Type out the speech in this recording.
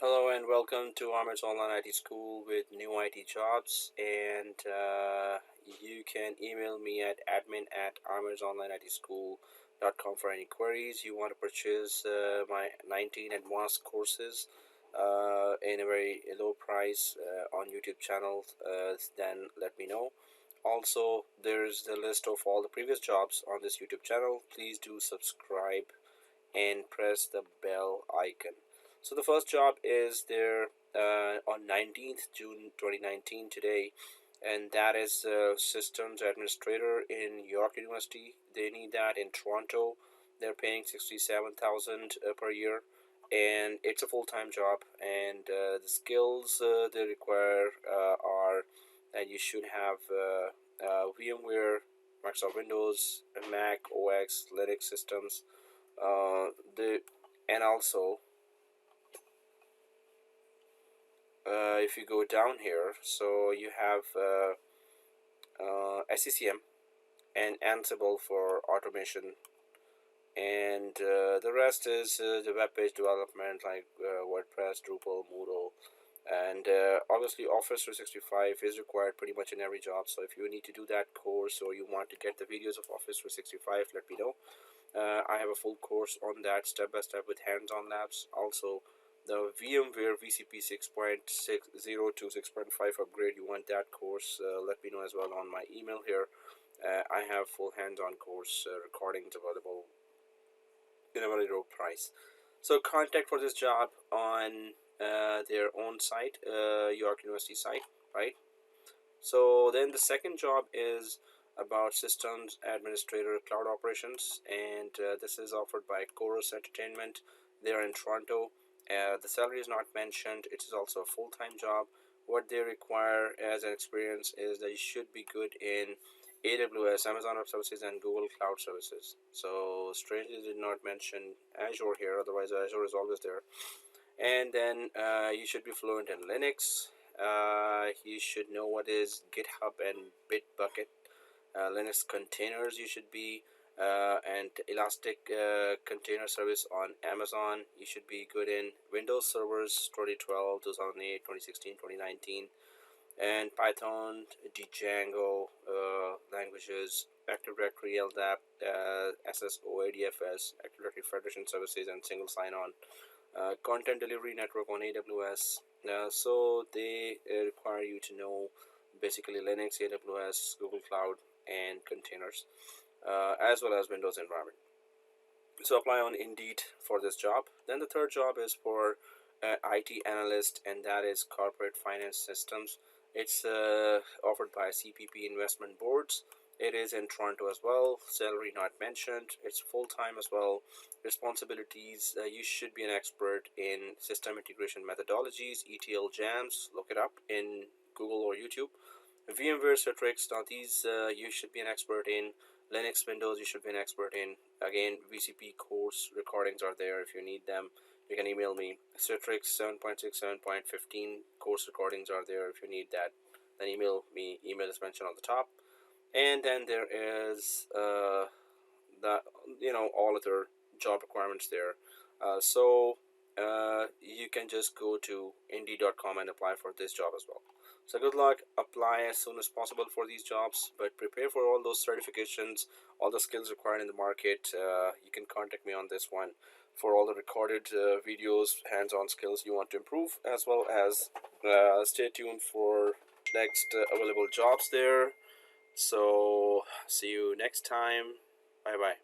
Hello and welcome to Ahmed's Online IT School with new IT jobs, and you can email me at admin@ahmedsonlineitschool.com for any queries. You want to purchase my 19 advanced courses in a very low price on YouTube channel, then let me know. Also, there's the list of all the previous jobs on this YouTube channel. Please do subscribe and press the bell icon. So the first job is there on 19th June 2019 today, and that is systems administrator in York University. They need that in Toronto. They're paying 67,000 per year, and it's a full-time job. And the skills they require are that you should have VMware, Microsoft Windows, Mac OS, Linux systems. And also if you go down here, so you have SCCM and Ansible for automation, and the rest is the web page development like WordPress, Drupal, Moodle, and obviously Office 365 is required pretty much in every job. So if you need to do that course or you want to get the videos of Office 365, let me know. I have a full course on that step by step with hands-on labs. Also, the VMware VCP 6.60 to 6.5 upgrade, you want that course, let me know as well on my email here. I have full hands-on course recordings available in a very low price. So contact for this job on their own site, York University site, right? So then the second job is about systems administrator cloud operations, and this is offered by Chorus Entertainment. They are in Toronto. The salary is not mentioned. It is also a full-time job. What they require as an experience is that you should be good in AWS, Amazon Web Services, and Google Cloud Services. So strangely did not mention Azure here, otherwise Azure is always there. And then you should be fluent in Linux. You should know what is GitHub and Bitbucket. Linux containers you should be, and Elastic container service on Amazon you should be good in. Windows servers 2012, 2008, 2016, 2019, and Python, Django languages, Active Directory, LDAP, SSO, ADFS, Active Directory Federation Services, and single sign-on. Content delivery network on AWS. So they require you to know basically Linux, AWS, Google Cloud, and containers, as well as Windows environment. So apply on Indeed for this job. Then the third job is for ITAnalyst, and that is corporate finance systems. It's offered by CPP Investment Boards. It is in Toronto as well. Salary not mentioned. It's full-time as well. Responsibilities, you should be an expert in system integration methodologies, ETL jams. Look it up in Google or YouTube. VMware Citrix, now these you should be an expert in. Linux, Windows, you should be an expert in. Again, VCP course recordings are there if you need them. You can email me. Citrix 7.6, 7.15 course recordings are there if you need that. Then email me. Email is mentioned on the top. And then there is all other job requirements there. So you can just go to Indeed.com and apply for this job as well. So good luck. Apply as soon as possible for these jobs, but prepare for all those certifications, all the skills required in the market. You can contact me on this one for all the recorded videos, hands-on skills you want to improve, as well as stay tuned for next available jobs there. So see you next time. Bye bye.